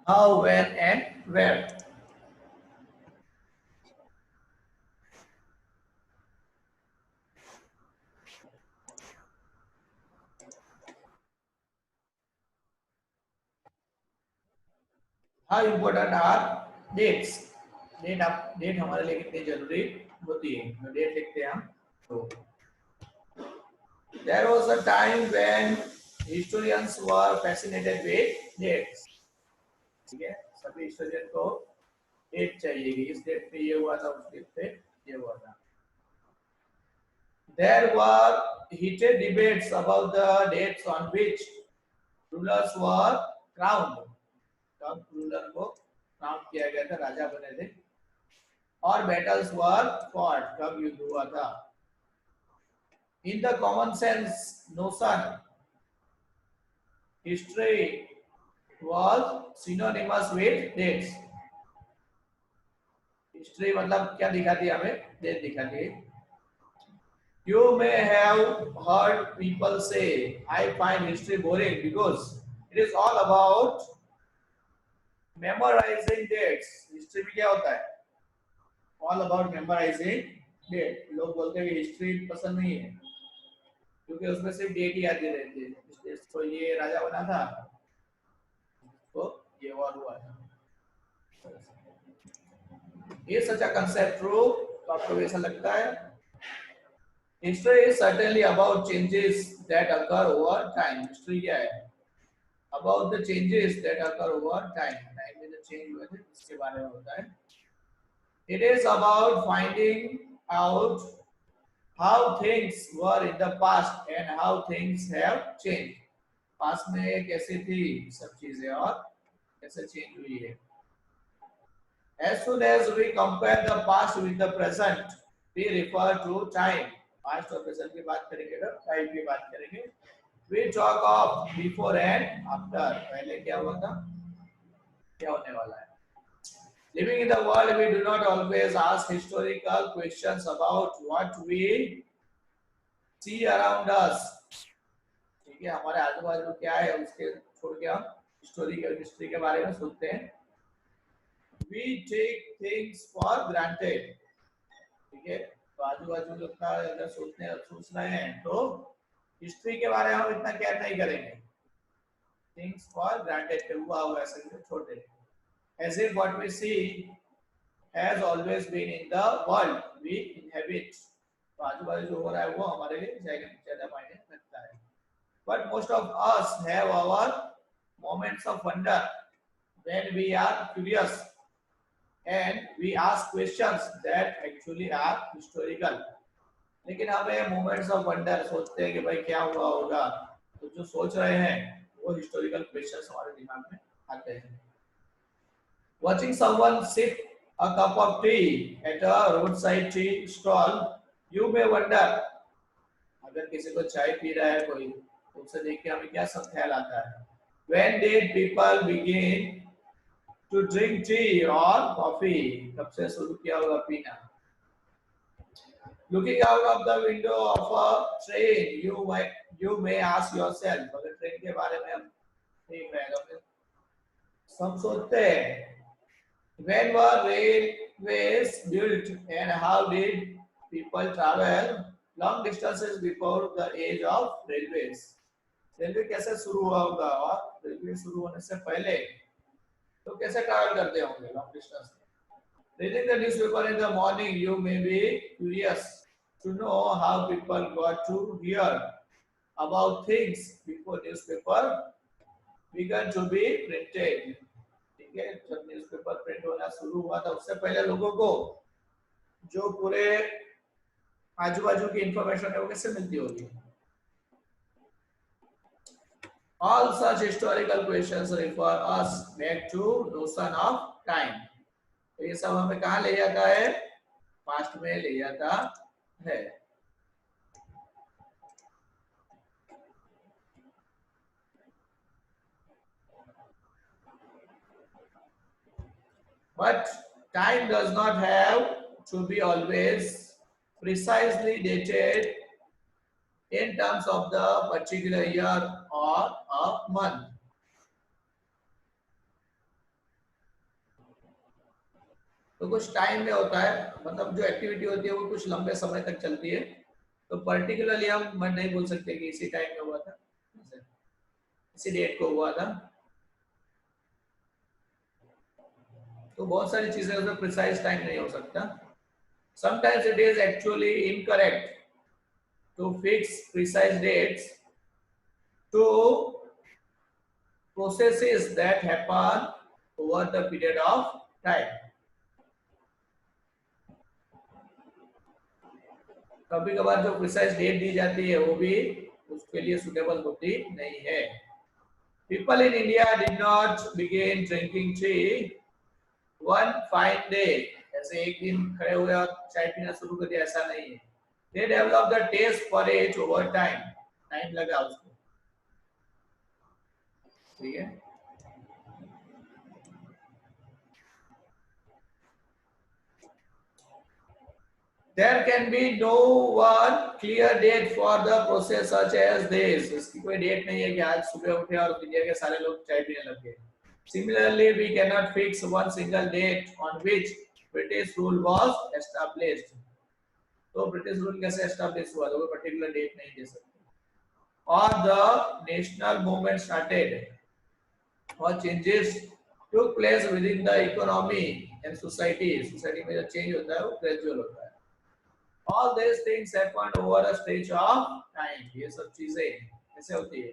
how, when, and where. How important are dates? Date हमारे लिए कितनी जरूरी होती है, तो डेट लिखते हैं हम. तो there was a time when historians were fascinated with dates. ठीक है, सभी हिस्टोरियन को डेट चाहिए कि इस डेट पे ये हुआ था, उस डेट पे ये हुआ था. There were heated debates about the dates on which rulers were crowned. कब रूलर को क्राउन किया गया था, राजा बने थे. और battles were fought, कब युद्ध हुआ था. In the common sense notion, history was synonymous with dates. History मतलब क्या दिखाती है हमें, डेट दिखाती है. You may have heard people say, I find history boring because it is all about memorizing dates. History में क्या होता है, all about memorizing date. लोग बोलते हैं कि हिस्ट्री पसंद नहीं है क्योंकि उसमें सिर्फ डेट ही आती रहती है. तो ये राजा बना था, तो ये वॉर हुआ था. ये सच अ कंसेप्ट ट्रू? तो आपको ऐसा लगता है? History is certainly about changes that occur over time. History क्या है? About the changes that occur over time. Time में जो चेंज हुए थे उसके बारे में होता है. It is about finding out how things were in the past and how things have changed. Past में कैसी थी सब चीजें और कैसे चेंज हुई है. As soon as we compare the past with the present, we refer to time. Past और present की बात करेंगे ना, time की बात करेंगे. We talk of before and after. पहले क्या हुआ था, क्या होने वाला है. Living in the world, we do not always ask historical questions about what we see around us. ठीक है, हमारे आजू बाजू क्या है उसके छोड़ के हम हिस्ट्री के बारे में सोचते हैं. We take things for granted. ठीक है, तो आजू बाजू जितना अगर सोच रहे हैं तो हिस्ट्री के बारे में हम इतना केयर नहीं करेंगे. Things for granted, हुआ हुआ ऐसे छोड़ देंगे. As if what we see has always been in the world we inhabit. तो आजू बाजू जो हो रहा है वो हमारे लिए ज्यादा मायने रखता है. But most of us have our moments of wonder when we are curious and we ask questions that actually are historical. लेकिन हमें moments of wonder सोचते हैं कि भाई क्या हुआ होगा, तो जो सोच रहे हैं वो historical questions हमारे दिमाग में आते हैं. Watching someone sip a cup of tea at a roadside tea stall, you may wonder. अगर किसी को चाय पी रहा है कोई, तो उसे देख के हमें क्या सब ख्याल आता है. When did people begin to drink tea or coffee? कब से शुरू किया होगा पीना. Looking out of the window of a train, you may ask yourself. अगर ट्रेन के बारे में हम देख रहे हैं तो सब सोचते हैं, when were railways built and how did people travel long distances before the age of railways? Railway कैसे शुरू हुआ होगा और रेलवे शुरू होने से पहले तो कैसे ट्रैवल करते होंगे long distance. Reading the newspaper in the morning, you may be curious to know how people got to hear about things before newspaper began to be printed. ठीक है, जब न्यूज़पेपर प्रिंट होना शुरू हुआ था उससे पहले लोगों को जो पूरे आजू बाजू की इंफॉर्मेशन है वो कैसे मिलती होगी. All such historical questions refer us back to notion of time. तो ये सब हमें कहाँ ले जाता है, पास्ट में ले जाता है. But time does not have to be always precisely dated in terms of the particular year or a month. तो कुछ टाइम में होता है, मतलब जो एक्टिविटी होती है वो कुछ लंबे समय तक चलती है, तो पर्टिकुलरली हम नहीं बोल सकते कि इसी टाइम में हुआ था, इसी डेट को हुआ था। तो बहुत सारी चीजें उसमें प्रिसाइज टाइम नहीं हो सकता। Sometimes it is actually incorrect to fix precise dates to processes that happen over the period of time. कभी कभार जो प्रिसाइज डेट दी जाती है वो भी उसके लिए सुटेबल होती नहीं है। People in India did not begin drinking tea one fine day. ऐसे एक दिन खड़े हुए और चाय पीना शुरू कर दिया, ऐसा नहीं है। They developed the taste for it over time. Time लगा उसको, ठीक है। There can be no one clear date for the process such as this. इसकी कोई डेट नहीं है कि आज सुबह उठे और दुनिया के सारे लोग चाय पीने लग गए। Similarly, we cannot fix one single date on which British rule was established. तो ब्रिटिश रूल कैसे एस्टैब्लिश हुआ, तो कोई पर्टिकुलर डेट नहीं दे सकते। Or the national movement started, or changes took place within the economy and society. Society में जो change होता है वो ग्रेजुअल होता है। All these things happen over a stretch of time. ये सब चीजें कैसे होती है,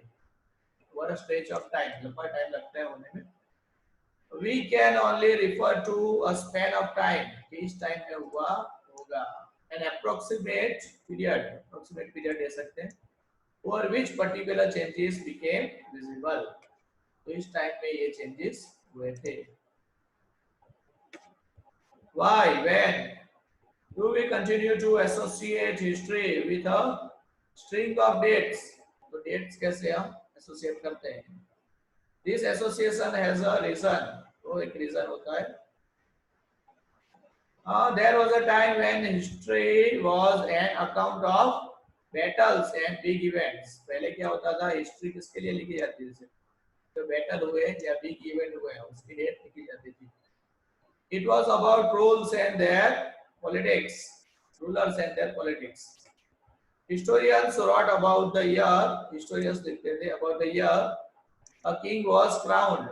over a stretch of time, लंबा टाइम लगता है होने में। We can only refer to a span of time, किस टाइम में हुआ होगा, an approximate period दे सकते हैं, over which particular changes became visible. तो इस टाइम में ये changes हुए थे। Why, when do we continue to associate history with a string of dates? तो dates कैसे हम associate करते हैं? This association has a reason. तो एक reason होता है। There was a time when history was an account of battles and big events. पहले क्या होता था, history किसके लिए लिखी जाती थी? जो battle हुए या big event हुए उसकी date लिखी जाती थी। It was about rules and their politics, rulers and their politics. Historians wrote about the year, historians लिखते थे about the year a king was crowned,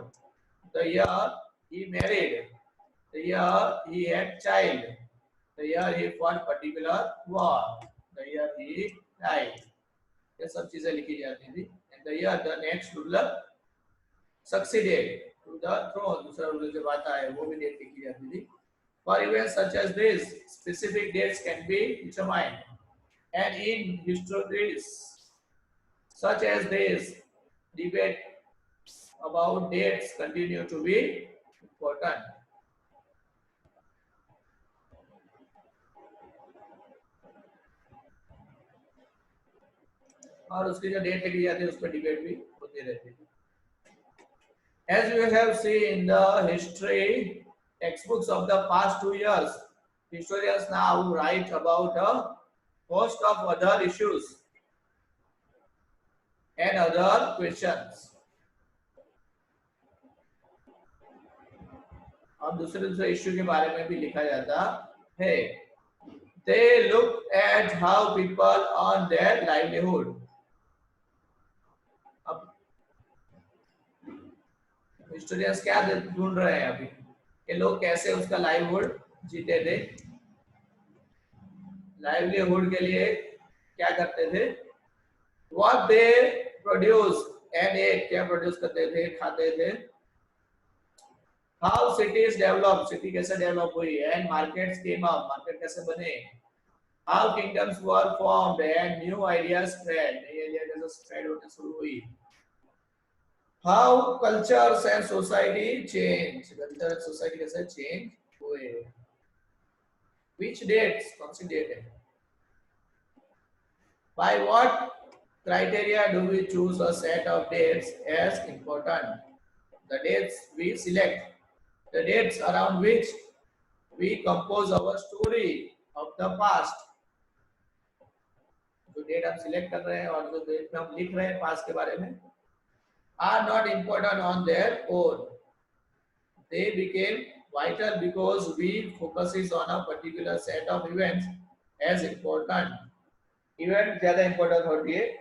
the year he married, the year he had child, the year he fought particular war, the year he died. ये सब चीजें लिखी जाती थी। And the year the next ruler succeeded to the throne, दूसरा ruler जब आता है वो भी डेट लिखी जाती थी। For events such as this, specific dates can be determined, and in histories such as this, debate about dates continue to be important. और उसकी जो डेट लिखी जाती है उस पर डिबेट भी होती रहती है। As you have seen in the history textbooks of the past 2 years, historians now write about a host of other issues and other questions. अब दूसरे इश्यू के बारे में भी लिखा जाता है। They look at how people earn their livelihood. अब हिस्टोरियंस क्या ढूंढ रहे हैं अभी कि लोग कैसे उसका लाइवलीहुड जीते थे, लाइवलीहुड के लिए क्या करते थे, what they produce and ate, क्या प्रोड्यूस करते थे, खाते थे, how cities develop, सिटी कैसे डेवलप हुई, and markets came up, market कैसे बने, how kingdoms were formed and new ideas spread, नई आइडिया कैसे स्प्रेड होने शुरू हुई, how cultures and society change, culture and society कैसे change हुए, which dates, कौन सी डेट है, by what criteria do we choose a set of dates as important, the dates we select, the dates around which we compose our story of the past, जो date हम select कर रहे हैं और जो date में हम लिख रहे हैं पास्ट के बारे में, are not important on their own, they became vital because we focuses on a particular set of events as important. Event ज़्यादा important होती है.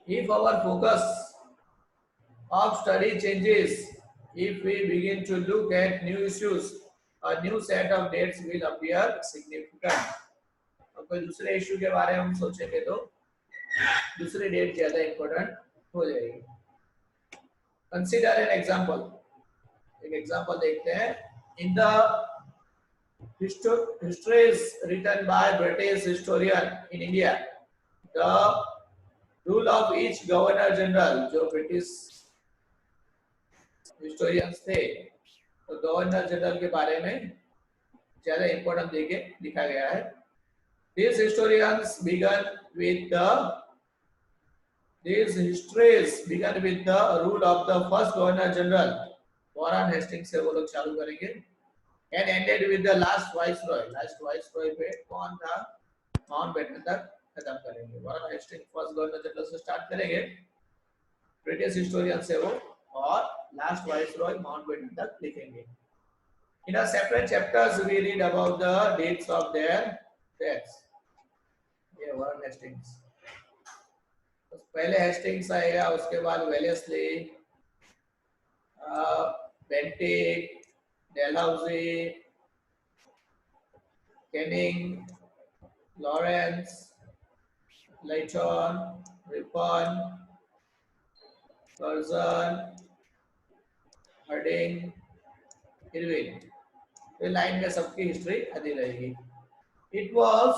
If our focus of study changes, if we begin to look at new issues, a new set of dates will appear significant. और कोई दूसरे issue के बारे में हम सोचेंगे तो दूसरी डेट ज्यादा इंपॉर्टेंट हो जाएगी. Consider an example. एक एग्जांपल देखते हैं. In the histories written by British historian in India, the rule of each governor general, जो ब्रिटिश हिस्टोरियंस थे तो गवर्नर जनरल के बारे में ज्यादा इंपॉर्टेंट देके लिखा गया है. These historians began with the These histories began with the rule of the first governor general, Warren Hastings से वो लोग चालू करेंगे, and ended with the last viceroy. Last viceroy पे कौन था? माउंटबेटन तक खत्म करेंगे. Warren Hastings first governor general से स्टार्ट करेंगे, ब्रिटिश हिस्टोरियन से वो, और लास्ट वाइसरॉय माउंटबेटन तक लिखेंगे. In a separate chapters we read about the dates of their deaths. ये वॉरेन हेस्टिंग्स. पहले हेस्टिंग्स आएगा, उसके बाद Wellesley, Bentinck, Dalhousie, Canning, Lawrence, Lytton, Ripon, Curzon, Hardinge, Irwin. ये लाइन में सबकी हिस्ट्री आती रहेगी. It was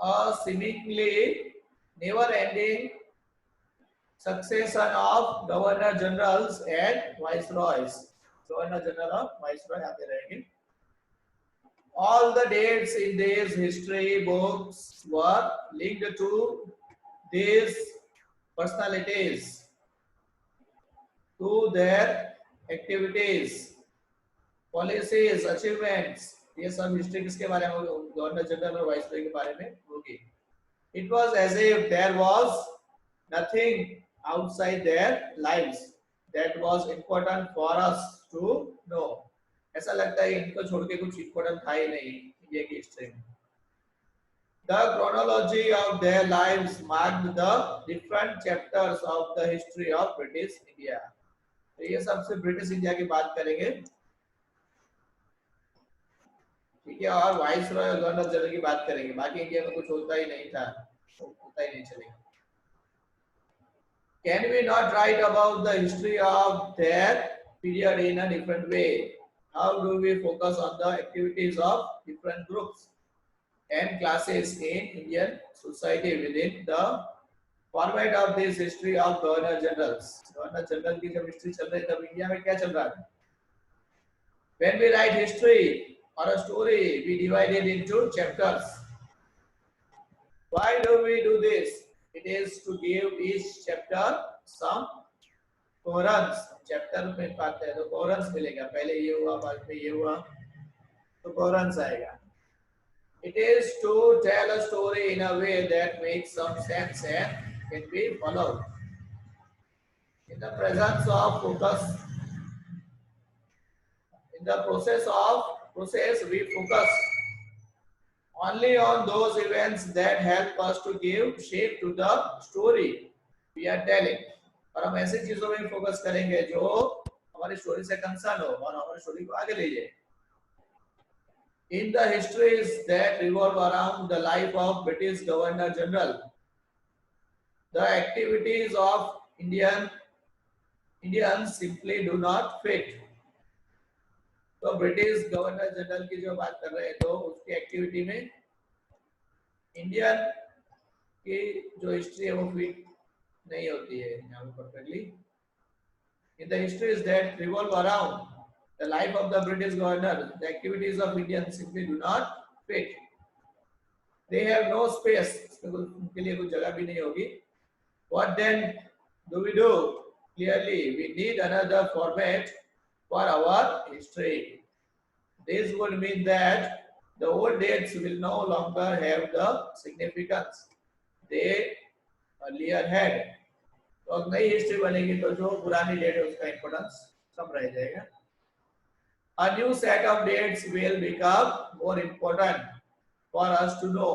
a seemingly never-ending succession of governor generals and viceroys. Governor general और viceroy आते रहेंगे. All the dates in these history books were linked to these personalities, to their activities, policies, achievements. ये सब history किसके बारे में? Governor general और viceroy के बारे में होगी. It was as if there was nothing outside their lives that was important for us to know. ऐसा लगता है इनको छोड़ के कुछ इम्पोर्टेंट था ही नहीं इंडिया की हिस्ट्री में. The chronology of their lives marked the different chapters of the history of British India. तो ये सबसे ब्रिटिश इंडिया की बात करेंगे, ठीक है, और वाइसरॉय और गवर्नर जनरल की बात करेंगे. बाकी इंडिया में कुछ होता ही नहीं था, होता ही नहीं चलेगा. Can we not write about the history of that period in a different way? How do we focus on the activities of different groups and classes in Indian society within the format of this history of governor generals? Governor general की जब history चल रही तब India में क्या चल रहा है? When we write history or a story, we divide it into chapters. Why do we do this? It is to give each chapter some coherence. Chapter में पाते हैं तो कोहेरेंस मिलेगा. पहले ये हुआ, बाद में ये हुआ, तो कोहेरेंस आएगा. It is to tell a story in a way that makes some sense and can be followed. In the presence of focus, in the process we focus only on those events that help us to give shape to the story we are telling. और हम ऐसी चीजों में focus करेंगे जो हमारी story से concern हो और हमारी स्टोरी को आगे ले जाए. In the histories that revolve around the life of British Governor General, the activities of Indians simply do not fit. तो ब्रिटिश गवर्नर जनरल की जो बात कर रहे हैं तो उसकी एक्टिविटी में इंडियन की जो हिस्ट्री है वो फिट नहीं होती है यहाँ पे perfectly. In the histories that revolve around the life of the British governor, the activities of Indians simply do not fit. They have no space. उनके लिए कोई जगह भी नहीं होगी. What then do we do? Clearly, we need another format for our history. This would mean that the old dates will no longer have the significance they earlier had. तो अब नई हिस्ट्री बनेगी तो जो पुरानी डेट है उसका importance कम रह जाएगा. A new set of dates will become more important for us to know.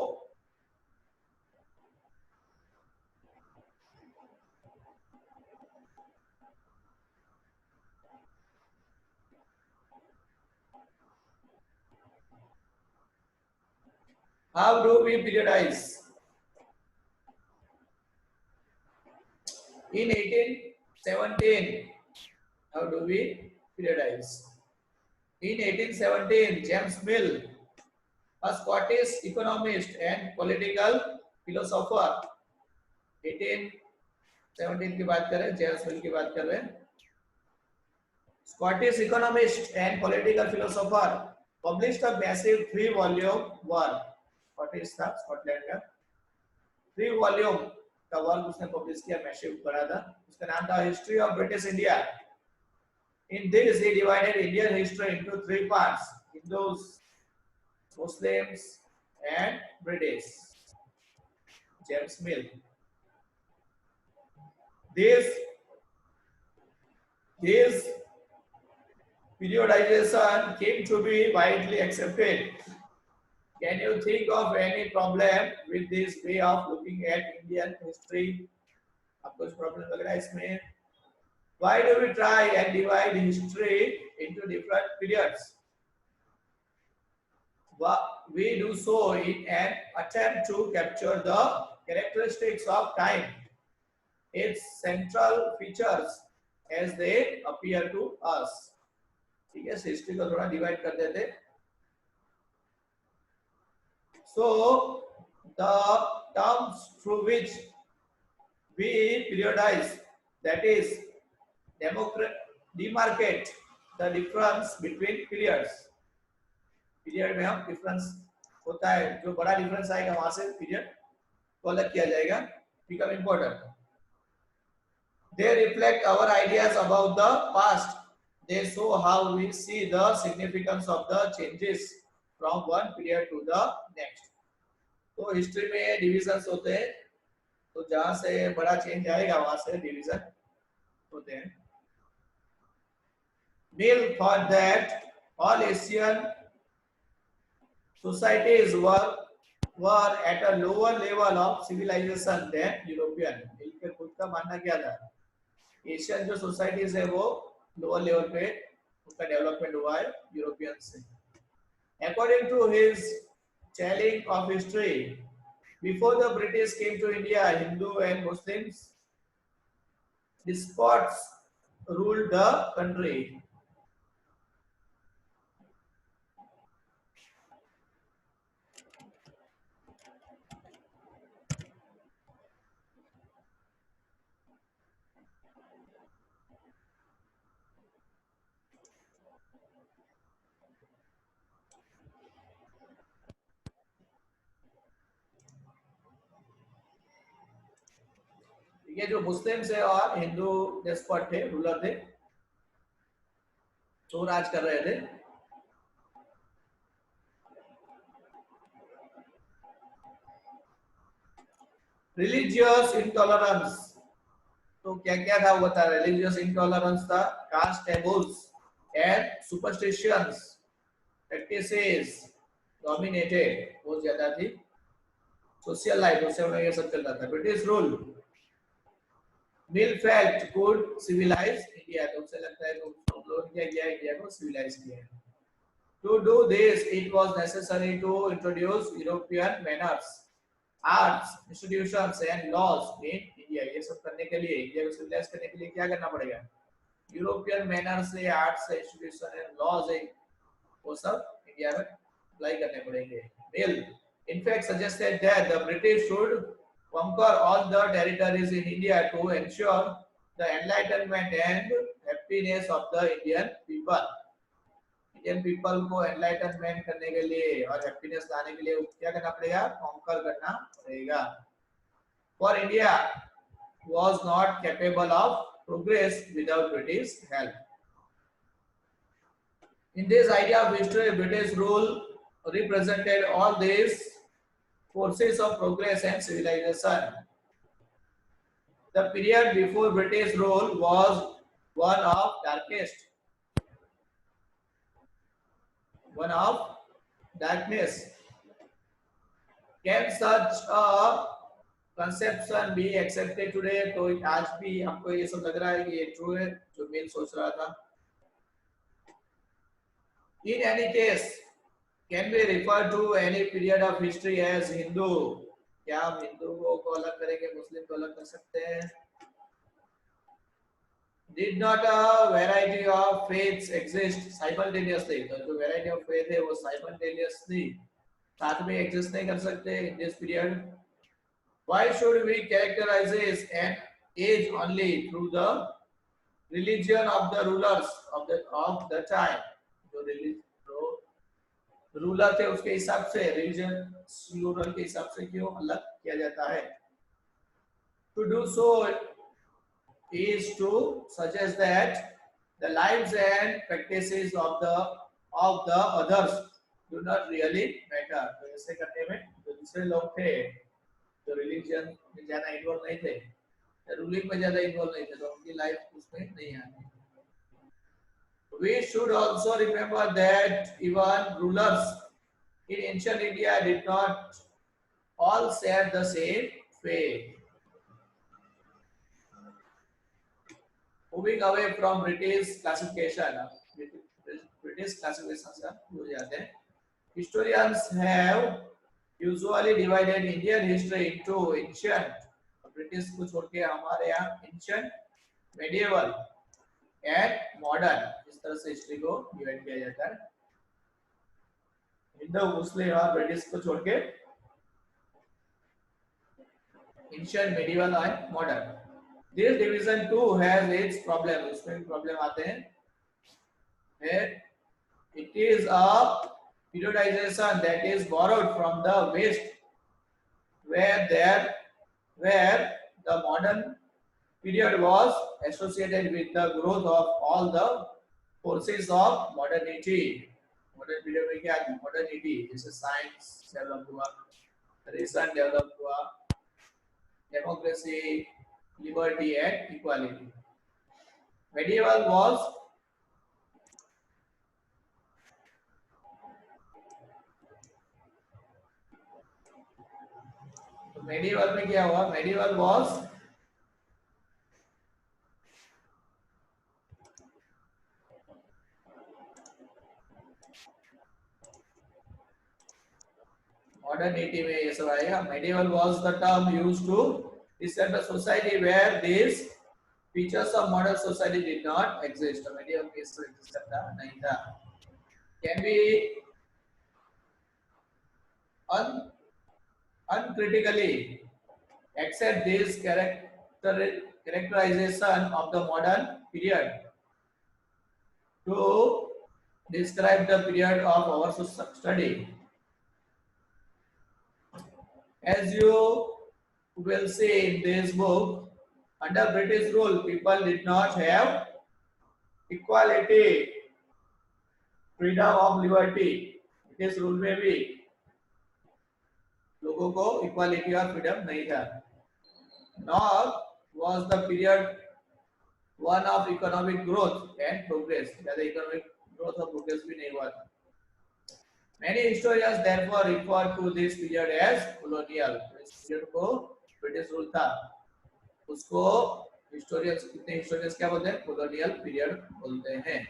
How do we periodize? In 1817, how do we periodize? In 1817, James Mill, a Scottish economist and political philosopher, 1817 की बात करें, James मिल की बात कर रहे हैं. Scottish economist and political philosopher published a massive 3-volume work. Scottish था, Scotland का. 3 वॉल्यूम का वर्क उसने पब्लिश किया, मैसिव पढ़ा था. उसका नाम था history of British India. In this he divided Indian history into 3 parts: Hindus, Muslims and British. James Mill. This periodization came to be widely accepted. Can you think of any problem with this way of looking at Indian history? आपको कुछ problem लग रहा है इसमें? Why do we try and divide history into different periods? We do so in an attempt to capture the characteristics of time, its central features as they appear to us. ठीक है, history को थोड़ा divide कर देते. So the terms through which we periodize, that is demarcate the difference between periods. Period में हम difference होता है, जो बड़ा डिफरेंस आएगा वहां से पीरियड को अलग किया जाएगा, become important. They reflect our ideas about the past. They show how we see the significance of the changes from one period to the next. तो हिस्ट्री में डिविजन्स होते हैं, तो जहां से बड़ा चेंज आएगा वहां से डिवीजन होते हैं. Mill thought that all Asian societies were at a lower level of civilization than European. इनके खुद का मानना क्या था? एशियन जो सोसाइटीज है वो लोअर लेवल पे उनका डेवलपमेंट हुआ है यूरोपियन से. According to his telling of history, before the British came to India, Hindu and Muslims despots ruled the country. ये जो मुस्लिम्स है और हिंदू डेस्पॉट थे, रूलर थे, तो राज कर रहे थे. रिलीजियस इंटॉलरेंस, तो क्या क्या था वो बता रहे. रिलीजियस इंटॉलरेंस था, caste tables and superstitions practices dominated, बहुत ज्यादा थी. सोशल लाइफ उसमें ये सब चलता था. British rule. Mill felt could civilize India, तो उसे लगता है तो लोग क्या किया, इंडिया को सिविलाइज किया है. To do this, it was necessary to introduce European manners, arts, institutions and laws in India. ये सब करने के लिए, इंडिया को सिविलाइज करने के लिए क्या करना पड़ेगा? यूरोपियन मैनर्स से, आर्ट्स से, इंस्टीट्यूशन एंड लॉज है, वो सब इंडिया में अप्लाई करने पड़ेंगे. Mill in fact suggested that the British should conquer all the territories in India to ensure the enlightenment and happiness of the Indian people. Indian people को enlightenment करने के लिए और happiness लाने के लिए क्या करना पड़ेगा? conquer करना पड़ेगा. For India was not capable of progress without British help. In this idea of history, British rule represented all these forces of progress and civilization. The period before British rule was one of darkness. Can such a conception be accepted today? तो आज भी आपको ये सब लग रहा है कि ये ट्रू है जो मैं सोच रहा था. In any case, can we refer to any period of history as Hindu? क्या हम हिंदुओं को अलग करेंगे, मुस्लिम को अलग कर सकते हैं? Did not a variety of faiths exist simultaneously? तो जो variety of faith है वो simultaneously साथ में exist नहीं कर सकते in this period. Why should we characterize an age only through the religion of the rulers of the time? जो रूलर थे उसके हिसाब से रिलीजन रूलर के हिसाब से क्यों अलग किया जाता है? To do so is to suggest that the lives and practices of the others do not really matter. तो ऐसे करने में जो दूसरे लोग थे जो रिलीजन में ज्यादा इन्वॉल्व नहीं थे, रूलिंग में ज्यादा इन्वॉल्व नहीं थे, तो उनकी लाइफ उसमें नहीं आती. We should also remember that even rulers in ancient India did not all share the same faith. Moving away from British classification से भूल जाते हैं. Historians have usually divided Indian history into ancient, British को छोड़ के हमारे यहाँ ancient, medieval and modern, इस तरह से हिस्ट्री को डिवाइड किया जाता है. हिंदू, मुस्लिम और ब्रिटिश को छोड़ के ancient, medieval and modern. This division too has its problem. उसमें प्रॉब्लम आते हैं. It is a periodization that is borrowed from the West, where the modern period was associated with the growth of all the forces of modernity. Modern period में क्या है? Modernity, जैसे science develop हुआ, reason develop हुआ, democracy, liberty and equality. Medieval was medieval में क्या हुआ? Medieval was modernity में ये सब आएगा. Medieval was the term used to describe a society where these features of modern society did not exist. Medieval में इसको exist करता नहीं था. Can we uncritically accept this characterization of the modern period to describe the period of our study? As you will see in this book, under British rule, people did not have equality, freedom of liberty. British rule में भी लोगों को equality और freedom नहीं था. Nor was the period one of economic growth and progress. ज़्यादा economic growth और progress भी नहीं हुआ था. Many historians therefore refer to this period as colonial. इस period को British rule था, उसको historians, कितने historians क्या बोलते हैं? Colonial period बोलते हैं.